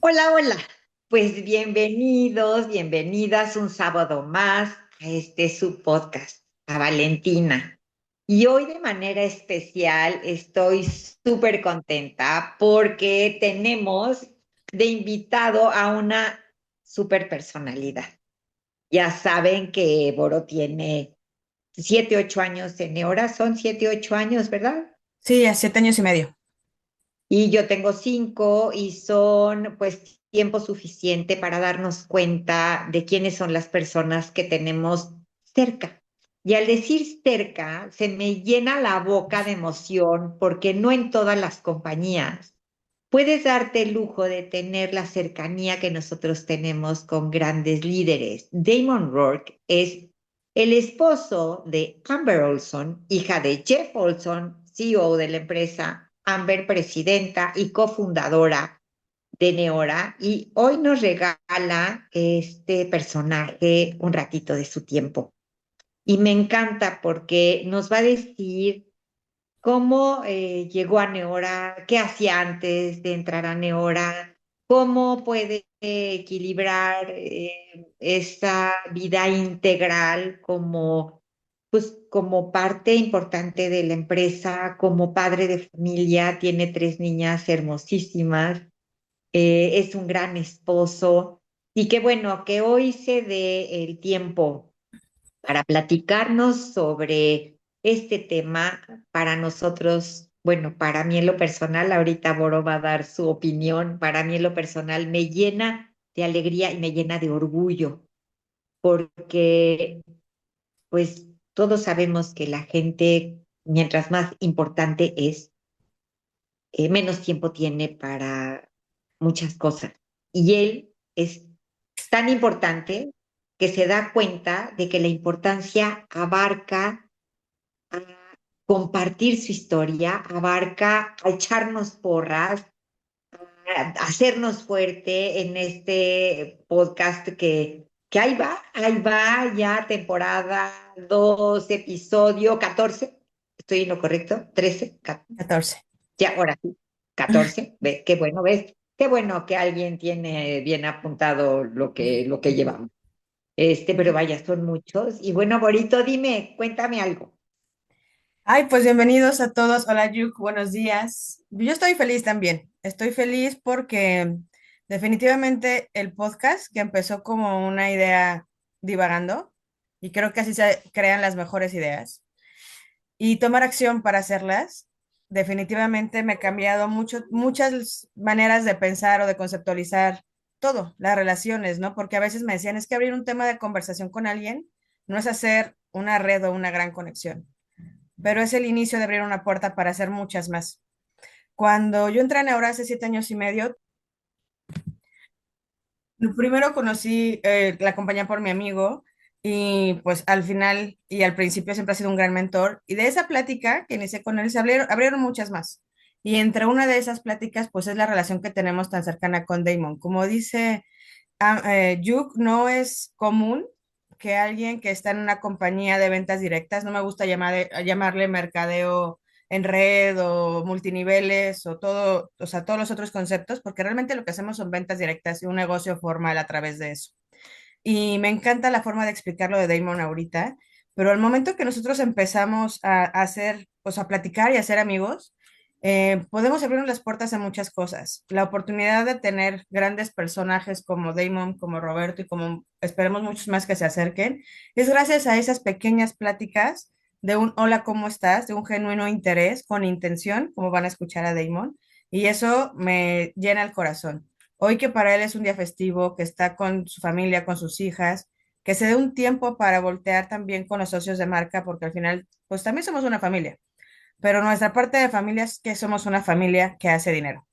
Hola, hola. Pues bienvenidos, bienvenidas un sábado más a este su podcast, a Valentina. Y hoy de manera especial estoy súper contenta porque tenemos de invitado a una super personalidad. Ya saben que Boro tiene 7, 8 años en Neora, son 7, 8 años, ¿verdad? Sí, a 7 años y medio. Y yo tengo 5 y son pues tiempo suficiente para darnos cuenta de quiénes son las personas que tenemos cerca. Y al decir cerca, se me llena la boca de emoción porque no en todas las compañías puedes darte el lujo de tener la cercanía que nosotros tenemos con grandes líderes. Damon Rourke es el esposo de Amber Olson, hija de Jeff Olson, CEO de la empresa, Amber, presidenta y cofundadora de Neora, y hoy nos regala este personaje un ratito de su tiempo. Y me encanta porque nos va a decir cómo llegó a Neora, qué hacía antes de entrar a Neora, cómo puede equilibrar esa vida integral como, pues, como parte importante de la empresa, como padre de familia, tiene 3 niñas hermosísimas, es un gran esposo y qué bueno que hoy se dé el tiempo para platicarnos sobre este tema. Para nosotros, bueno, para mí en lo personal, ahorita Boro va a dar su opinión, para mí en lo personal me llena de alegría y me llena de orgullo, porque pues todos sabemos que la gente, mientras más importante es, menos tiempo tiene para muchas cosas. Y él es tan importante que se da cuenta de que la importancia abarca a compartir su historia, abarca a echarnos porras, a hacernos fuerte en este podcast que ahí va ya temporada 2, episodio 14. ¿Estoy en lo correcto? 13, 14. ya, ahora sí, 14. Ve, qué bueno, ¿ves? Qué bueno que alguien tiene bien apuntado lo que llevamos. Pero vaya, son muchos. Y bueno, Borito, dime, cuéntame algo. Ay, pues bienvenidos a todos. Hola, Yuk, buenos días. Yo estoy feliz también. Estoy feliz porque definitivamente el podcast, que empezó como una idea divagando, y creo que así se crean las mejores ideas, y tomar acción para hacerlas, definitivamente me ha cambiado mucho, muchas maneras de pensar o de conceptualizar todo, las relaciones, ¿no? Porque a veces me decían, es que abrir un tema de conversación con alguien no es hacer una red o una gran conexión, pero es el inicio de abrir una puerta para hacer muchas más. Cuando yo entré en Aura hace 7 años y medio, primero conocí la compañía por mi amigo y pues al final y al principio siempre ha sido un gran mentor. Y de esa plática que inicié con él se abrieron muchas más. Y entre una de esas pláticas pues es la relación que tenemos tan cercana con Damon. Como dice Yuk, no es común que alguien que está en una compañía de ventas directas, no me gusta llamarle mercadeo en red o multiniveles o todo, o sea, todos los otros conceptos, porque realmente lo que hacemos son ventas directas y un negocio formal a través de eso. Y me encanta la forma de explicarlo de Damon ahorita, pero al momento que nosotros empezamos a hacer, pues a platicar y a ser amigos, podemos abrirnos las puertas a muchas cosas. La oportunidad de tener grandes personajes como Damon, como Roberto y como esperemos muchos más que se acerquen, es gracias a esas pequeñas pláticas de un hola, ¿cómo estás? De un genuino interés con intención, como van a escuchar a Damon, y eso me llena el corazón. Hoy que para él es un día festivo, que está con su familia, con sus hijas, que se dé un tiempo para voltear también con los socios de marca, porque al final, pues también somos una familia, pero nuestra parte de familia es que somos una familia que hace dinero,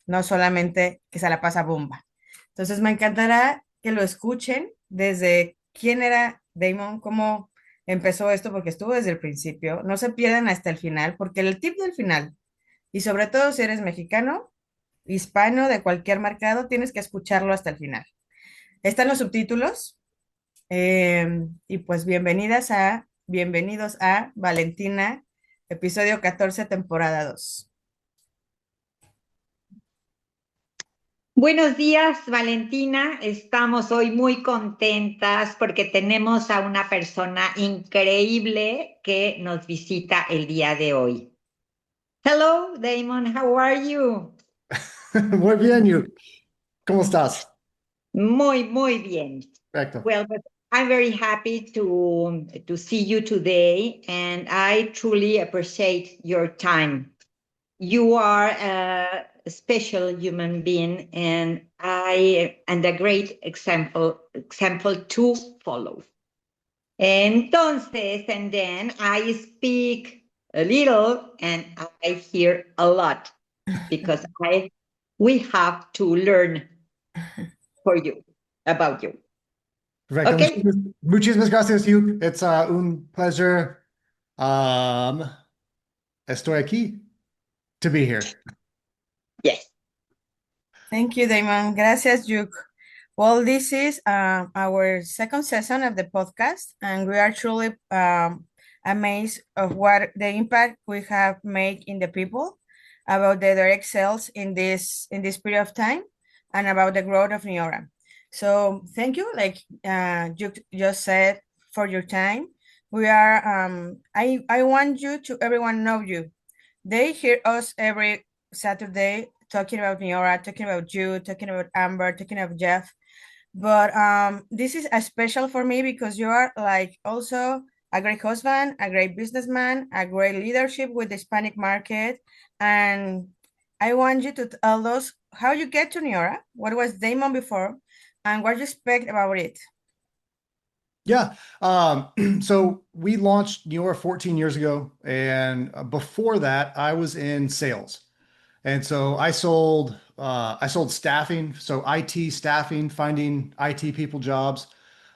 no solamente que se la pasa bomba. Entonces me encantará que lo escuchen desde quién era Damon, cómo empezó esto, porque estuvo desde el principio. No se pierdan hasta el final, porque el tip del final, y sobre todo si eres mexicano, hispano de cualquier mercado, tienes que escucharlo hasta el final. Están los subtítulos y pues bienvenidos a Valentina, episodio 14 temporada 2. Buenos días, Valentina. Estamos hoy muy contentas porque tenemos a una persona increíble que nos visita el día de hoy. Hello, Damon. How are you? Muy bien, you. ¿Cómo estás? Muy bien. Perfecto. Well, but I'm very happy to see you today, and I truly appreciate your time. You are a special human being, and a great example to follow. Entonces, and then I speak a little and I hear a lot because we have to learn for you about you. Perfecto. Okay? Muchísimas gracias, Hugh. It's un pleasure. Um, Estoy aquí to be here. Yes. Thank you, Damon. Gracias, Duke. Well, this is our second season of the podcast, and we are truly amazed of what the impact we have made in the people, about the direct sales in this period of time, and about the growth of Neora. So thank you, like Duke just said, for your time. We are I want you to everyone know you. They hear us every Saturday talking about Neora, talking about you, talking about Amber, talking about Jeff. But this is a special for me because you are like also a great husband, a great businessman, a great leadership with the Hispanic market. And I want you to tell us how you get to Neora, what was Damon before, and what you expect about it. Yeah. So we launched Neora 14 years ago, and before that, I was in sales. And so I sold staffing, so IT staffing, finding IT people jobs.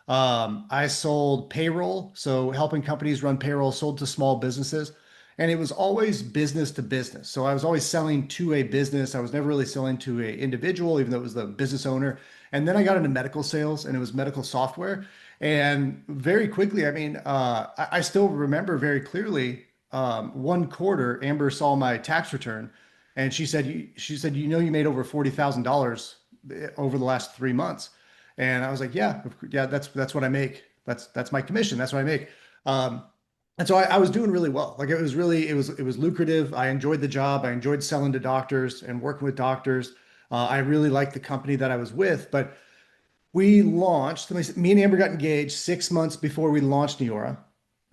I sold payroll, so helping companies run payroll, sold to small businesses. And it was always business to business. So I was always selling to a business. I was never really selling to an individual, even though it was the business owner. And then I got into medical sales and it was medical software. And very quickly, I still remember very clearly one quarter, Amber saw my tax return and she said, you know, you made over $40,000 over the last 3 months. And I was like, yeah, that's what I make. That's my commission. That's what I make. Um, and so I was doing really well. Like it was lucrative. I enjoyed the job. I enjoyed selling to doctors and working with doctors. I really liked the company that I was with. But we launched. Me and Amber got engaged 6 months before we launched Neora,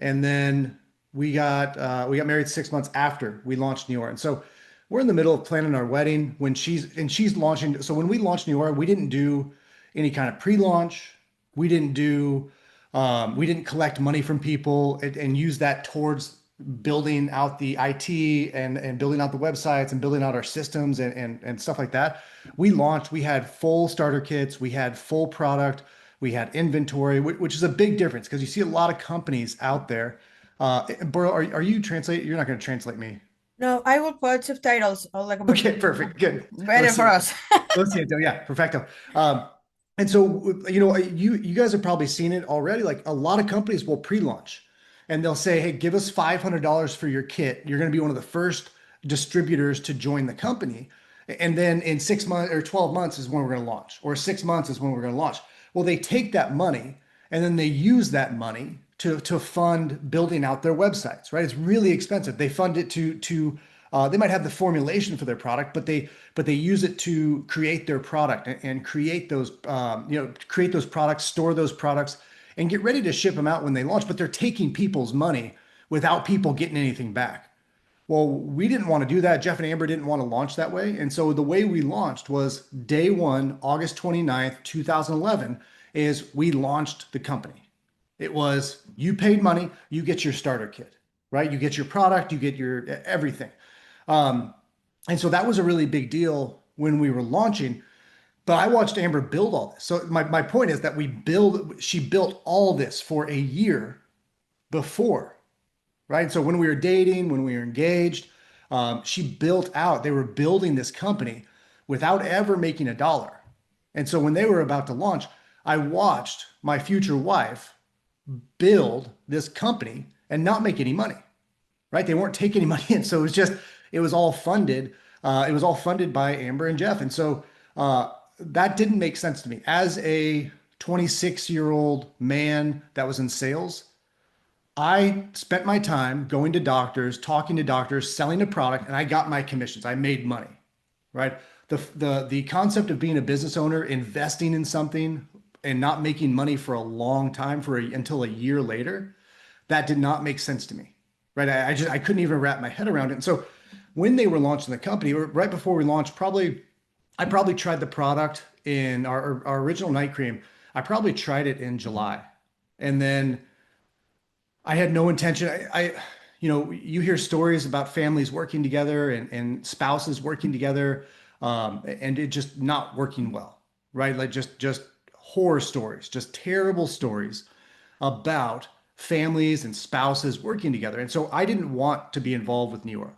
and then we got married 6 months after we launched Neora. And so we're in the middle of planning our wedding when she's launching. So when we launched Neora, we didn't do any kind of pre-launch. We didn't do we didn't collect money from people and use that towards building out the IT and building out the websites and building out our systems and stuff like that. We launched, we had full starter kits, we had full product, we had inventory, which is a big difference because you see a lot of companies out there. Bro, are you translate? You're not going to translate me. No, I will put subtitles all like Okay, perfect. Good. better Let's see. for us. Let's see it. Yeah, perfecto. And so, you know, you guys have probably seen it already. Like a lot of companies will pre-launch and they'll say, hey, give us $500 for your kit. You're going to be one of the first distributors to join the company. And then in 6 months or 12 months is when we're going to launch, or 6 months is when we're going to launch. Well, they take that money and then they use that money to fund building out their websites, right? It's really expensive. They fund it they might have the formulation for their product, but they use it to create their product and create those create those products, store those products, and get ready to ship them out when they launch. But they're taking people's money without people getting anything back. Well, we didn't want to do that. Jeff and Amber didn't want to launch that way. And so the way we launched was day one, August 29th, 2011, is we launched the company. It was you paid money, you get your starter kit, right? You get your product, you get your everything. Um, and so that was a really big deal when we were launching. But I watched Amber build all this. So my point is that she built all this for a year before, right? So when we were dating, when we were engaged, she built out, they were building this company without ever making a dollar. And so when they were about to launch, I watched my future wife build this company and not make any money, right? They weren't taking any money in. So it was all funded. It was all funded by Amber and Jeff. And so that didn't make sense to me. As a 26-year-old man that was in sales, I spent my time going to doctors, talking to doctors, selling a product, and I got my commissions. I made money, right? The concept of being a business owner, investing in something and not making money for a long time until a year later, that did not make sense to me, right? I couldn't even wrap my head around it. And so when they were launching the company, or right before we launched, I probably tried the product in our original night cream. I probably tried it in July, and then I had no intention. You hear stories about families working together and spouses working together, and it just not working well, right? Like just horror stories, just terrible stories about families and spouses working together. And so I didn't want to be involved with Neura.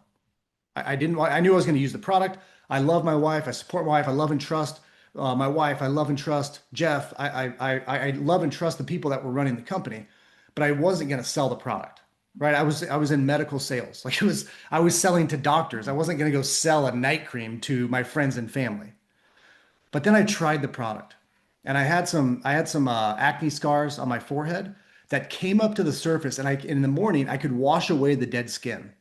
I didn't want. I knew I was going to use the product. I love my wife. I support my wife. I love and trust my wife. I love and trust Jeff. I love and trust the people that were running the company, but I wasn't going to sell the product. Right. I was in medical sales. Like I was selling to doctors. I wasn't going to go sell a night cream to my friends and family. But then I tried the product, and I had some acne scars on my forehead that came up to the surface, and in the morning I could wash away the dead skin.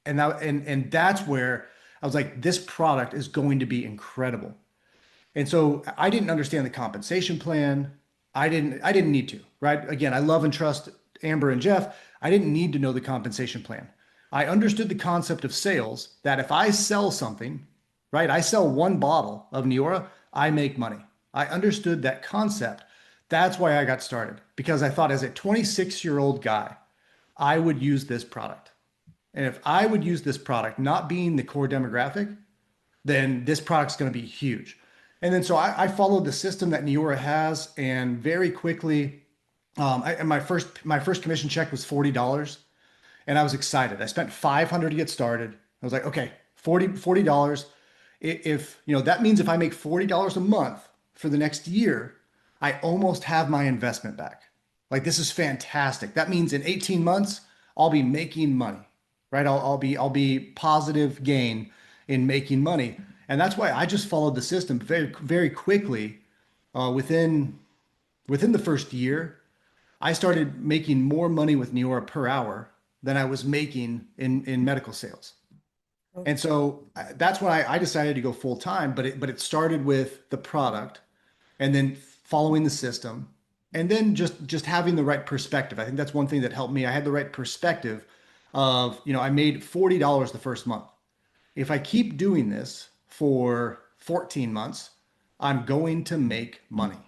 And that's where I was like, this product is going to be incredible. And so I didn't understand the compensation plan. I didn't need to, right? Again, I love and trust Amber and Jeff. I didn't need to know the compensation plan. I understood the concept of sales, that if I sell something, right? I sell one bottle of Neora, I make money. I understood that concept. That's why I got started, because I thought as a 26-year-old guy, I would use this product. And if I would use this product, not being the core demographic, then this product's going to be huge. And then so I followed the system that Neora has, and very quickly, and my first commission check was $40, and I was excited. I spent $500 to get started. I was like, okay, $40. If that means if I make $40 a month for the next year, I almost have my investment back. Like, this is fantastic. That means in 18 months, I'll be making money, right? I'll be positive gain in making money. And that's why I just followed the system very, very quickly. Within the first year, I started making more money with Neora per hour than I was making in medical sales. And so that's when I decided to go full time, but it started with the product, and then following the system, and then just having the right perspective. I think that's one thing that helped me. I had the right perspective of, I made $40 the first month. If I keep doing this for 14 months, I'm going to make money,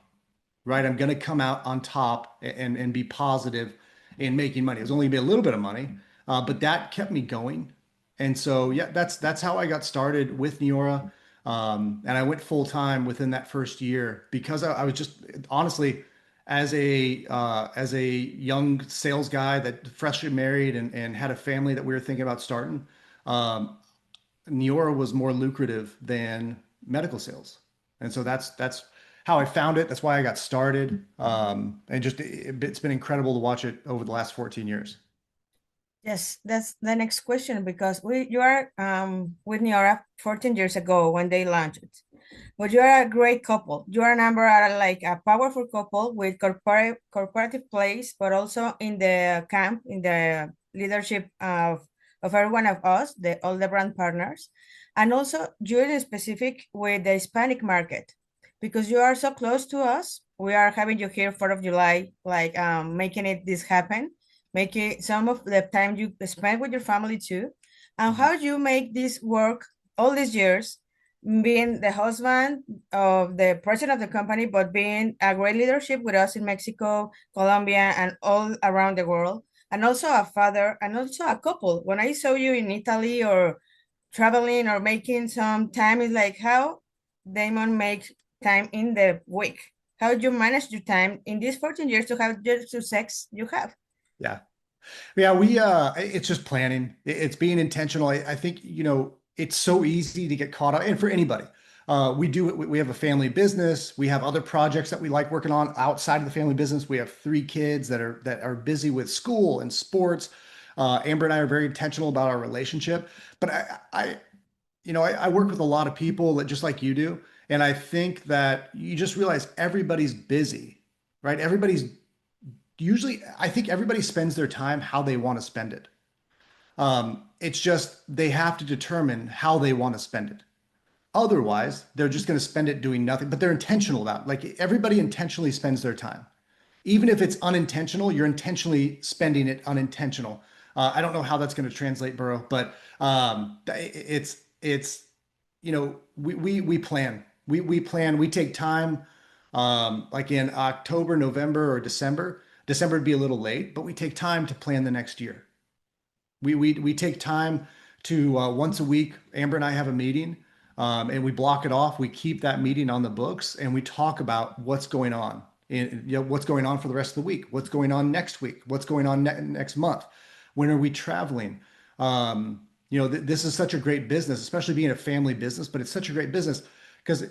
right? I'm going to come out on top and be positive in making money. It was only gonna be a little bit of money, but that kept me going. And so, yeah, that's how I got started with Neora. And I went full time within that first year, because I was just honestly, as a young sales guy that freshly married and had a family that we were thinking about starting, Neora was more lucrative than medical sales. And so that's how I found it. That's why I got started. And it's been incredible to watch it over the last 14 years. Yes, that's the next question, because you are with Neora 14 years ago when they launched it. But you are a great couple. You are like a powerful couple with corporative place, but also in the camp, in the leadership of every one of us, all the brand partners. And also you're in specific with the Hispanic market, because you are so close to us. We are having you here 4th of July, like making this happen, making some of the time you spend with your family too. And how you make this work all these years, being the husband of the president of the company, but being a great leadership with us in Mexico, Colombia, and all around the world, and also a father, and also a couple. When I saw you in Italy or traveling or making some time, it's like how Damon makes time in the week. How you manage your time in these 14 years to have the success you have? Yeah. Yeah, it's just planning. It's being intentional. I think, it's so easy to get caught up, and for anybody, we have a family business. We have other projects that we like working on outside of the family business. We have 3 kids that are busy with school and sports. Amber and I are very intentional about our relationship, but I work with a lot of people that just like you do. And I think that you just realize everybody's busy, right? I think everybody spends their time how they want to spend it. It's just they have to determine how they want to spend it. Otherwise, they're just going to spend it doing nothing, but they're intentional about it. Like everybody intentionally spends their time. Even if it's unintentional, you're intentionally spending it unintentional. I don't know how that's going to translate, Burrow, but it's we plan. We plan. We take time. Like in October, November, or December. December would be a little late, but we take time to plan the next year. We take time to once a week. Amber and I have a meeting, and we block it off. We keep that meeting on the books, and we talk about what's going on. What's going on for the rest of the week? What's going on next week? What's going on next month? When are we traveling? This is such a great business, especially being a family business, but it's such a great business because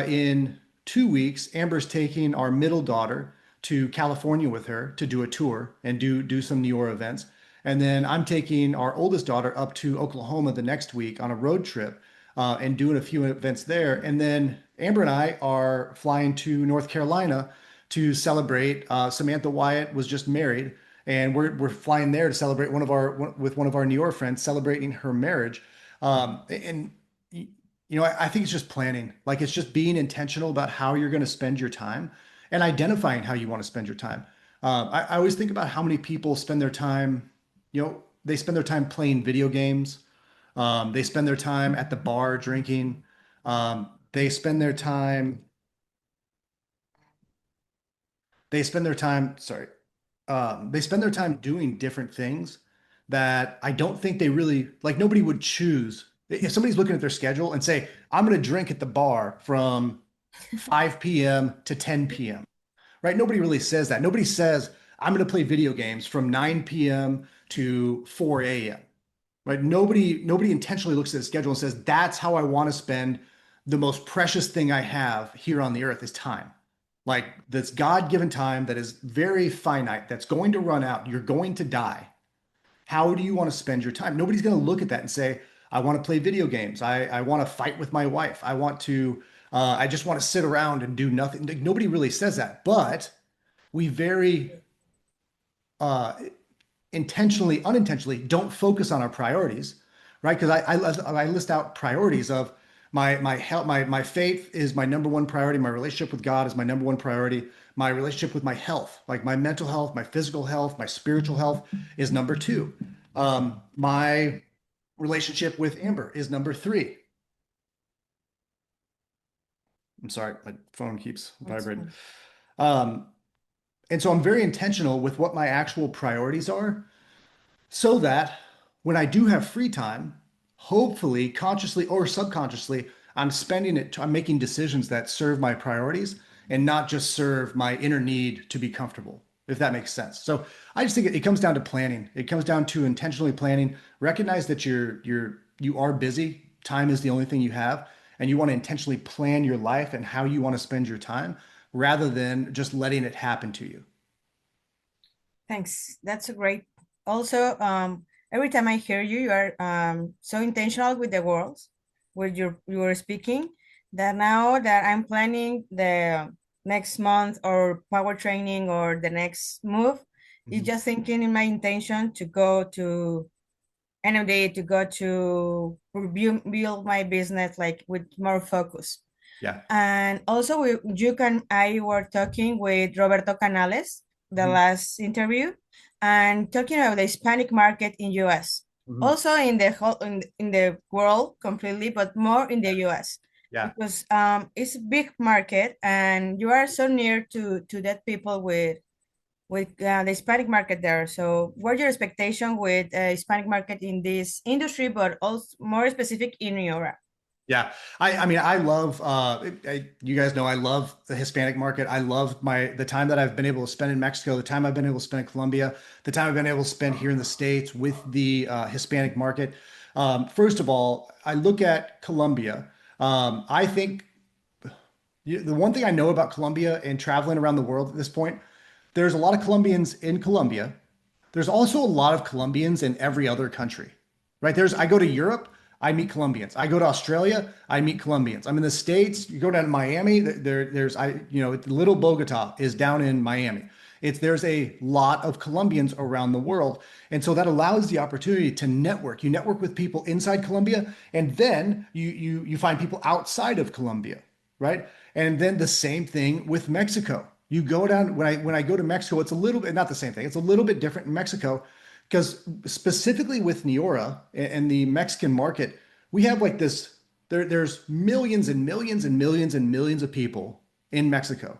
in 2 weeks, Amber's taking our middle daughter to California with her to do a tour and do some New York events. And then I'm taking our oldest daughter up to Oklahoma the next week on a road trip and doing a few events there. And then Amber and I are flying to North Carolina to celebrate. Samantha Wyatt was just married, and we're flying there to celebrate with one of our New York friends celebrating her marriage. I think it's just planning. Like it's just being intentional about how you're going to spend your time and identifying how you want to spend your time. I always think about how many people spend their time. They spend their time playing video games. They spend their time at the bar drinking. They spend their time. They spend their time. Sorry. They spend their time doing different things that I don't think they really like. Nobody would choose if somebody's looking at their schedule and say, "I'm going to drink at the bar from 5 p.m. to 10 p.m." Right? Nobody really says that. Nobody says, "I'm going to play video games from 9 p.m. to 4 a.m." Right? Nobody intentionally looks at the schedule and says, "That's how I want to spend the most precious thing I have here on the earth is time." Like this God-given time that is very finite, that's going to run out. You're going to die. How do you want to spend your time? Nobody's going to look at that and say, "I want to play video games. I want to fight with my wife. I just want to sit around and do nothing." Like, nobody really says that, but we very uh, intentionally, unintentionally don't focus on our priorities, right? Because I list out priorities of my health, my faith is my number one priority. My relationship with God is my number one priority. My relationship with my health, like my mental health, my physical health, my spiritual health is number two. My relationship with Amber is number three. I'm sorry, my phone keeps vibrating. And so I'm very intentional with what my actual priorities are so that when I do have free time, hopefully consciously or subconsciously, I'm making decisions that serve my priorities and not just serve my inner need to be comfortable, if that makes sense. So I just think it comes down to planning. It comes down to intentionally planning. Recognize that you are busy. Time is the only thing you have, and you want to intentionally plan your life and how you want to spend your time rather than just letting it happen to you. Thanks. That's a great. Also, every time I hear you, you are so intentional with the words where you are speaking that now that I'm planning the next month or power training or the next move, it's just thinking in my intention to go to end of the day to go to build my business like with more focus. Yeah. And also I were talking with Roberto Canales, the last interview, and talking about the Hispanic market in US. Also in the whole in the world completely, but more in the US. Yeah. Because it's a big market and you are so near to that people with the Hispanic market there. So what's your expectation with Hispanic market in this industry, but also more specific in Europe? Yeah. I mean, I love, you guys know, I love the Hispanic market. I love the time that I've been able to spend in Mexico, the time I've been able to spend in Colombia, the time I've been able to spend here in the States with the Hispanic market. First of all, I look at Colombia. I think the one thing I know about Colombia and traveling around the world at this point, there's a lot of Colombians in Colombia. There's also a lot of Colombians in every other country, right? I go to Europe. I meet Colombians. I go to Australia, I meet Colombians. I'm in the States, you go down to Miami, little Bogota is down in Miami. There's a lot of Colombians around the world. And so that allows the opportunity to network. You network with people inside Colombia, and then you find people outside of Colombia, right? And then the same thing with Mexico. You go down, when I go to Mexico, it's a little bit, not the same thing, it's a little bit different in Mexico, because specifically with Neora and the Mexican market, we have like this, there's millions and millions and millions and millions of people in Mexico.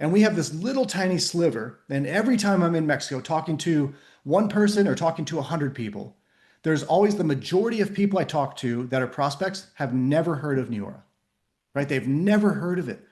And we have this little tiny sliver. And every time I'm in Mexico talking to one person or talking to 100 people, there's always the majority of people I talk to that are prospects have never heard of Neora, right? They've never heard of it.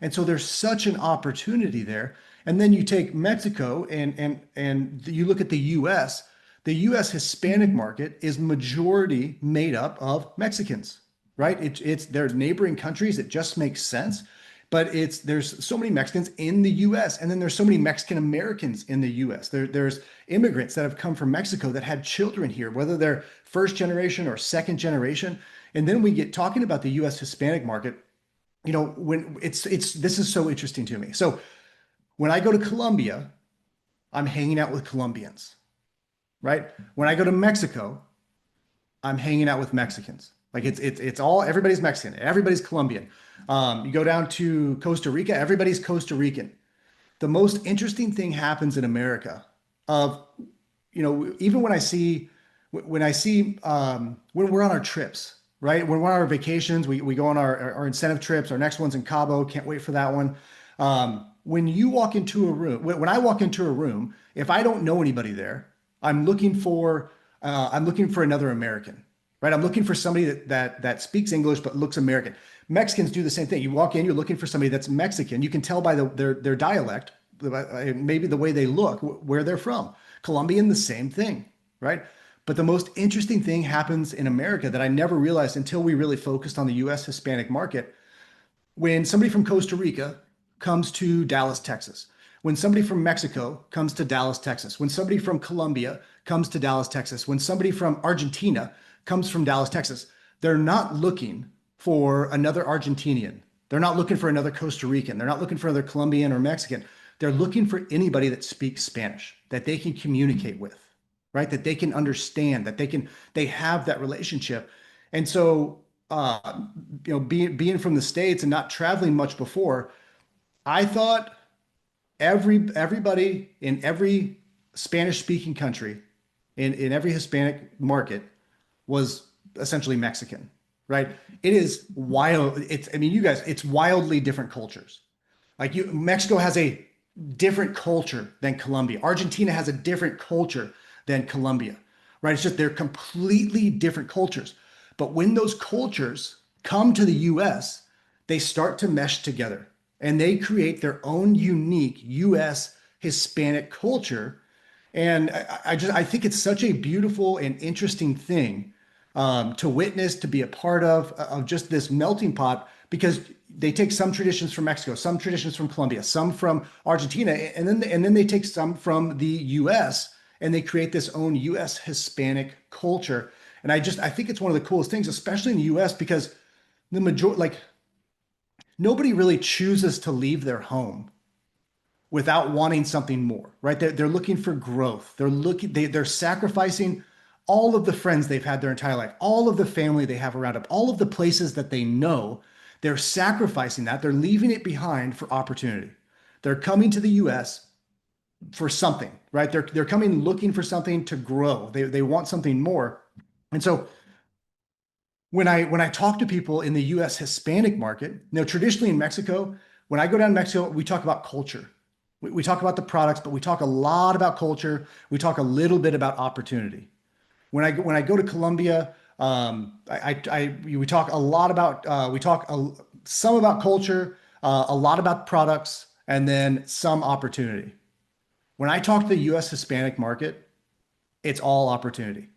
And so there's such an opportunity there. And then you take Mexico and you look at the US. The US Hispanic market is majority made up of Mexicans, right? It's their neighboring countries. It just makes sense. But there's so many Mexicans in the US, and then there's so many Mexican Americans in the US. There's immigrants that have come from Mexico that had children here, whether they're first generation or second generation. And then we get talking about the US Hispanic market. When this is so interesting to me. So when I go to Colombia, I'm hanging out with Colombians, right? When I go to Mexico, I'm hanging out with Mexicans. Like it's all, everybody's Mexican, everybody's Colombian. You go down to Costa Rica, everybody's Costa Rican. The most interesting thing happens in America even when we're on our trips, right? When we're on our vacations, we go on our incentive trips. Our next one's in Cabo. Can't wait for that one. When you walk into a room, when I walk into a room, if I don't know anybody there, I'm looking for another American, right? I'm looking for somebody that speaks English but looks American. Mexicans do the same thing. You walk in, you're looking for somebody that's Mexican. You can tell by their dialect, maybe the way they look, where they're from. Colombian, the same thing, right? But the most interesting thing happens in America that I never realized until we really focused on the US Hispanic market. When somebody from Costa Rica comes to Dallas, Texas, when somebody from Mexico comes to Dallas, Texas, when somebody from Colombia comes to Dallas, Texas, when somebody from Argentina comes from Dallas, Texas, they're not looking for another Argentinian. They're not looking for another Costa Rican. They're not looking for another Colombian or Mexican. They're looking for anybody that speaks Spanish, that they can communicate with, right? That they can understand, that they have that relationship. And so, being from the States and not traveling much before, I thought everybody in every Spanish speaking country, in every Hispanic market, was essentially Mexican, right? It is wild. It's wildly different cultures. Mexico has a different culture than Colombia. Argentina has a different culture than Colombia, right? It's just, they're completely different cultures. But when those cultures come to the US, they start to mesh together and they create their own unique US Hispanic culture. And I think it's such a beautiful and interesting thing to witness, to be a part of just this melting pot, because they take some traditions from Mexico, some traditions from Colombia, some from Argentina, and then they take some from the US and they create this own US Hispanic culture. And I think it's one of the coolest things, especially in the US, because the majority, nobody really chooses to leave their home without wanting something more, right? They're looking for growth. They're sacrificing all of the friends they've had their entire life, all of the family they have around them, all of the places that they know. They're sacrificing that. They're leaving it behind for opportunity. They're coming to the US for something, right? They're coming looking for something to grow. They want something more. And so when I talk to people in the US Hispanic market, traditionally in Mexico, when I go down to Mexico, we talk about culture. We talk about the products, but we talk a lot about culture. We talk a little bit about opportunity. When I go to Colombia, we talk a lot about some about culture, a lot about products, and then some opportunity. When I talk to the US Hispanic market, it's all opportunity.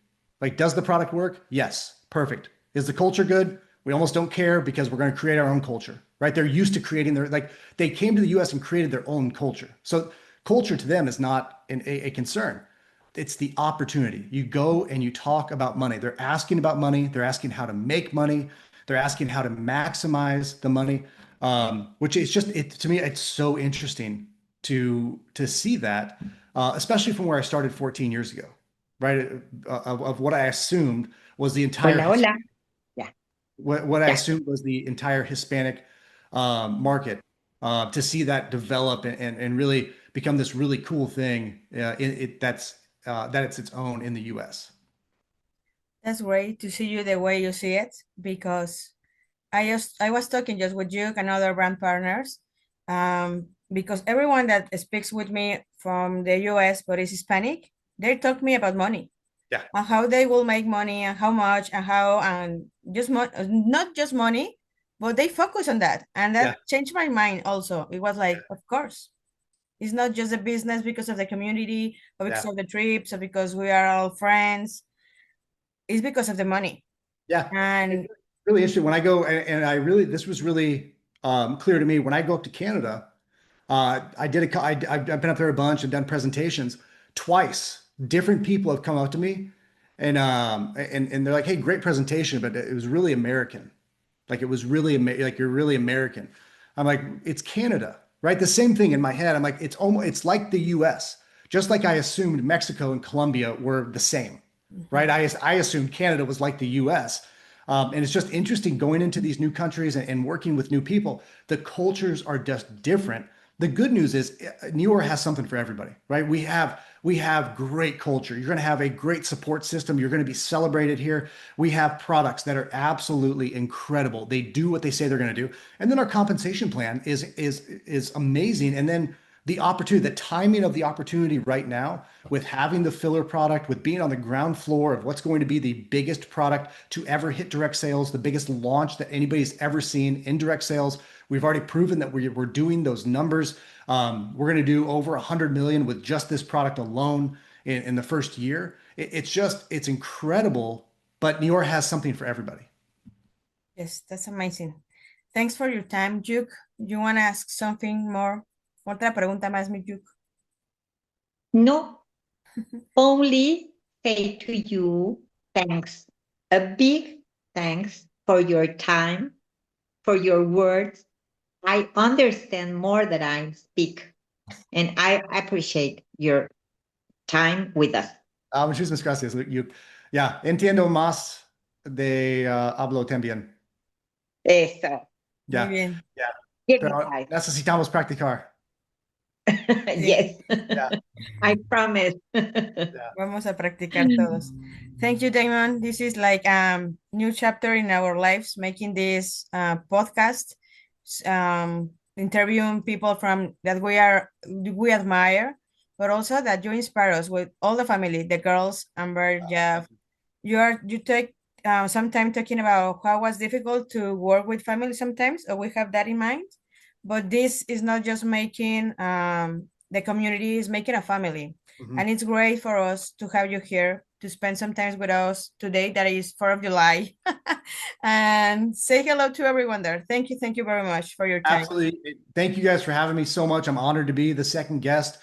Does the product work? Yes, perfect. Is the culture good? We almost don't care because we're going to create our own culture, right? They're used to creating they came to the US and created their own culture. So culture to them is not a concern. it's the opportunity. You go and you talk about money. They're asking about money. They're asking how to make money. They're asking how to maximize the money. Which is just it to me. It's so interesting to see that, especially from where I started 14 years ago, right? Of what I assumed was the entire Hola, hola. Ya, what I ya. assumed was the entire Hispanic market, to see that develop and really become this really cool thing, that it's its own in the U.S. That's great to see you the way you see it, because I was talking just with you and other brand partners, because everyone that speaks with me from the US but is Hispanic, they talk me about money Yeah, and how they will make money and how much and how, and just not just money, but they focus on that, and yeah, that changed my mind also. It was like, of course, it's not just a business because of the community or because yeah, of the trips or because we are all friends. It's because of the money. yeah. It's And really interesting when I go, and I really, this was really clear to me when I go up to Canada. I've been up there a bunch and done presentations twice. Different people have come up to me and they're like, "Hey, great presentation, but it was really American. Like it was really like you're really American." I'm like, "It's Canada, right?" The same thing in my head. I'm like, it's like the US. Just like I assumed Mexico and Colombia were the same, right? I assumed Canada was like the US. And it's just interesting going into these new countries and working with new people. The cultures are just different. The good news is New York has something for everybody, right? We have great culture. You're going to have a great support system. You're going to be celebrated here. We have products that are absolutely incredible. They do what they say they're going to do. And then our compensation plan is amazing. And then the opportunity, the timing of the opportunity right now with having the filler product, with being on the ground floor of what's going to be the biggest product to ever hit direct sales, the biggest launch that anybody's ever seen in direct sales. We've already proven that we're doing those numbers. We're going to do over 100 million with just this product alone in the first year. It's incredible, but New York has something for everybody. yes, that's amazing. Thanks for your time, Duke. You want to ask something more? Otra pregunta más, mi Duke. No, only say to you, thanks. A big thanks for your time, for your words. I understand more than I speak, and I appreciate your time with us. Muchísimas gracias. Ya, entiendo más de hablo también. Eso. Muy Ya, bien. ya. Give me Pero five. necesitamos practicar. Sí, Yes, Yeah, I promise. yeah. vamos a practicar todos. Thank you, Damon. This is like new chapter in our lives, making this podcast, interviewing people from that we admire, but also that you inspire us with all the family, the girls, Amber, Jeff. You take some time talking about how was difficult to work with family sometimes, or we have that in mind. But this is not just making the community, is making a family. Mhm. And it's great for us to have you here to spend some time with us today, that is 4th of July. And say hello to everyone there. Thank you very much for your time. Absolutely. Thank you guys for having me so much. I'm honored to be the second guest.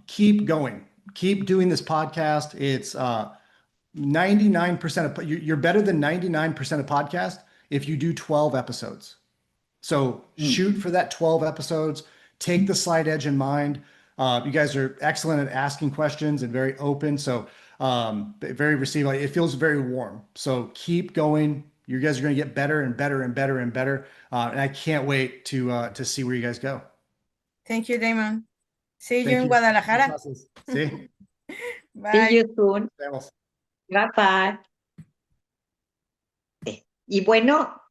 Keep going. Keep doing this podcast. It's 99% of you're better than 99% of podcast if you do 12 episodes. So shoot for that 12 episodes. Take the slight edge in mind. You guys are excellent at asking questions and very open. So very receiving. It feels very warm. So keep going. You guys are going to get better and better and better and better. And I can't wait to see where you guys go. Thank you, Damon. See you Thank in you. Guadalajara. Sí. See Bye. you soon. Vemos. Bye bye. Y bueno,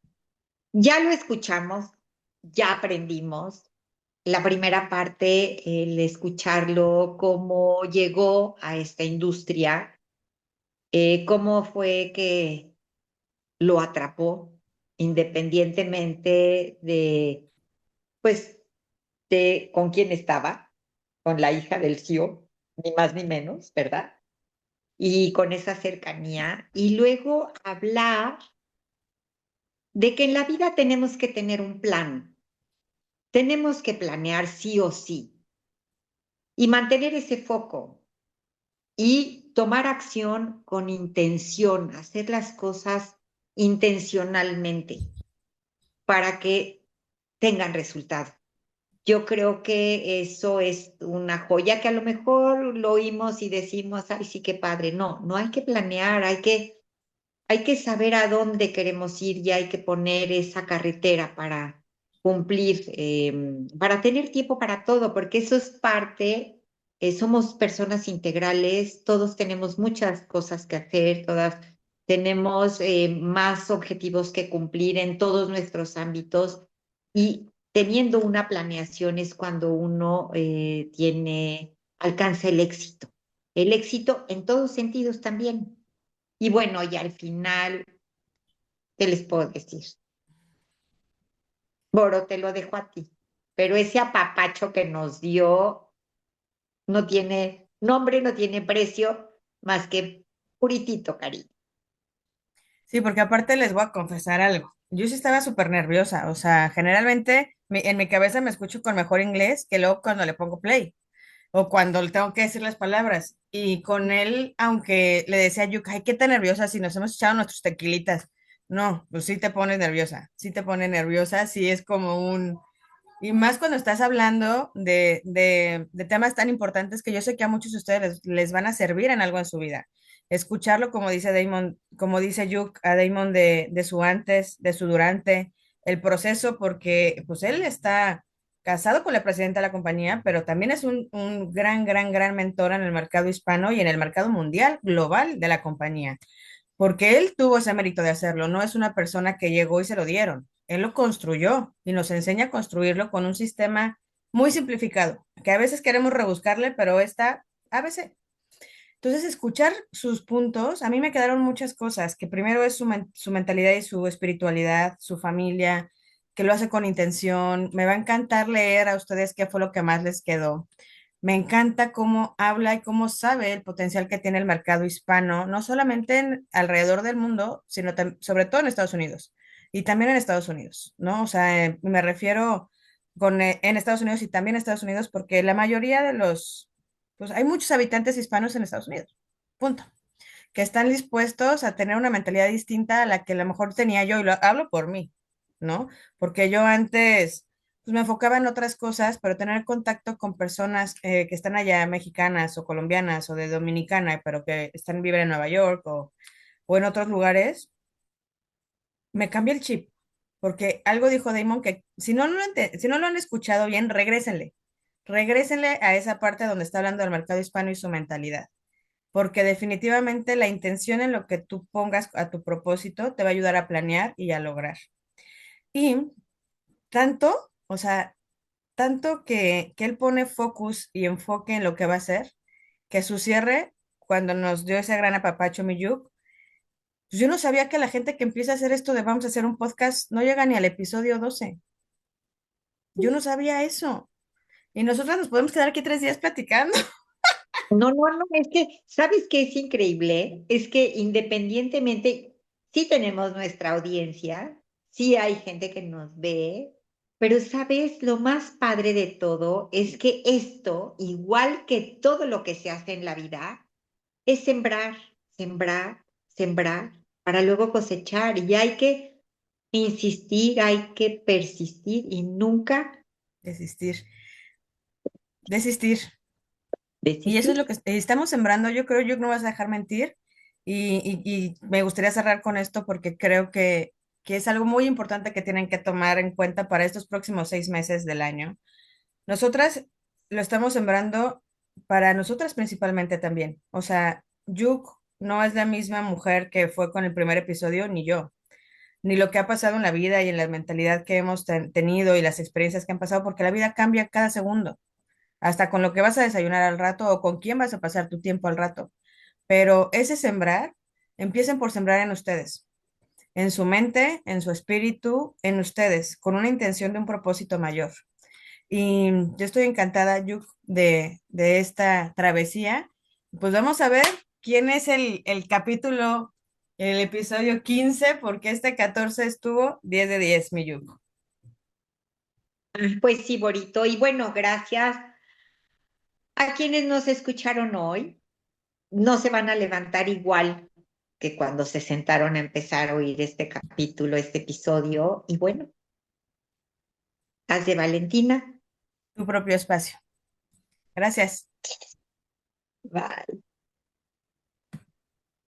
ya lo escuchamos, ya aprendimos. La primera parte, el escucharlo, cómo llegó a esta industria, cómo fue que lo atrapó, independientemente de, pues, de con quién estaba, con la hija del CEO, ni más ni menos, ¿verdad? Y con esa cercanía. Y luego hablar de que en la vida tenemos que tener un plan, tenemos que planear sí o sí y mantener ese foco y tomar acción con intención, hacer las cosas intencionalmente para que tengan resultado. Yo creo que eso es una joya que a lo mejor lo oímos y decimos, ay, sí, qué padre. No, no hay que planear, hay que saber a dónde queremos ir y hay que poner esa carretera para cumplir, para tener tiempo para todo, porque eso es parte, somos personas integrales, todos tenemos muchas cosas que hacer, todas tenemos más objetivos que cumplir en todos nuestros ámbitos y teniendo una planeación es cuando uno alcanza el éxito en todos sentidos también. Y bueno, y al final, ¿qué les puedo decir? Boro, te lo dejo a ti. Pero ese apapacho que nos dio no tiene nombre, no tiene precio, más que puritito cariño. Sí, porque aparte les voy a confesar algo. Yo sí estaba súper nerviosa, o sea, generalmente en mi cabeza me escucho con mejor inglés que luego cuando le pongo play o cuando le tengo que decir las palabras. Y con él, aunque le decía a Yuka, ay, qué tan nerviosa si nos hemos echado nuestros tequilitas. No, pues sí te pone nerviosa, sí te pone nerviosa, sí es como un... Y más cuando estás hablando de temas tan importantes que yo sé que a muchos de ustedes les van a servir en algo en su vida. Escucharlo, como dice Damon, como dice Yuk a Damon de su antes, de su durante, el proceso, porque pues él está casado con la presidenta de la compañía, pero también es un gran mentor en el mercado hispano y en el mercado mundial, global de la compañía porque él tuvo ese mérito de hacerlo, no es una persona que llegó y se lo dieron. Él lo construyó y nos enseña a construirlo con un sistema muy simplificado, que a veces queremos rebuscarle, pero está ABC. Entonces, escuchar sus puntos, a mí me quedaron muchas cosas, que primero es su mentalidad y su espiritualidad, su familia, que lo hace con intención. Me va a encantar leer a ustedes qué fue lo que más les quedó. Me encanta cómo habla y cómo sabe el potencial que tiene el mercado hispano, no solamente alrededor del mundo, sino sobre todo en Estados Unidos y también en Estados Unidos, ¿no? O sea, me refiero en Estados Unidos y también en Estados Unidos porque la mayoría de pues hay muchos habitantes hispanos en Estados Unidos, punto, que están dispuestos a tener una mentalidad distinta a la que a lo mejor tenía yo y lo hablo por mí, ¿no? Porque yo antes pues me enfocaba en otras cosas, pero tener contacto con personas que están allá, mexicanas o colombianas o de Dominicana, pero que viven en Nueva York o en otros lugares, me cambia el chip. Porque algo dijo Damon que si no lo han escuchado bien, regrésenle a esa parte donde está hablando del mercado hispano y su mentalidad. Porque definitivamente la intención en lo que tú pongas a tu propósito te va a ayudar a planear y a lograr. Y tanto, o sea, tanto que él pone focus y enfoque en lo que va a hacer, que su cierre, cuando nos dio ese gran apapacho Miyuk, pues yo no sabía que la gente que empieza a hacer esto de vamos a hacer un podcast no llega ni al episodio 12. Yo no sabía eso. Y nosotros nos podemos quedar aquí 3 días platicando. No, no, no, es que, ¿sabes qué es increíble? Es que independientemente, sí tenemos nuestra audiencia, sí hay gente que nos ve, pero ¿sabes? Lo más padre de todo es que esto, igual que todo lo que se hace en la vida, es sembrar, sembrar, sembrar, para luego cosechar. Y hay que insistir, hay que persistir y nunca Desistir, desistir. Y eso es desistir. lo que estamos sembrando. Yo creo, yo no vas a dejar mentir. Y me gustaría cerrar con esto porque creo que es algo muy importante que tienen que tomar en cuenta para estos próximos 6 meses del año. Nosotras lo estamos sembrando para nosotras principalmente también. O sea, Yuk no es la misma mujer que fue con el primer episodio, ni yo, ni lo que ha pasado en la vida y en la mentalidad que hemos tenido y las experiencias que han pasado, porque la vida cambia cada segundo hasta con lo que vas a desayunar al rato o con quién vas a pasar tu tiempo al rato. Pero ese sembrar, empiecen por sembrar en ustedes, en su mente, en su espíritu, en ustedes, con una intención de un propósito mayor. Y yo estoy encantada, Yuk, de esta travesía. Pues vamos a ver quién es el capítulo, el episodio 15 porque este 14 estuvo 10 de 10 mi Yuk. Pues sí, Borito. Y bueno, gracias a quienes nos escucharon hoy. no se van a levantar igual que cuando se sentaron a empezar a oír este capítulo, este episodio. Y bueno, haz de Valentina. Tu propio espacio. Gracias. Bye.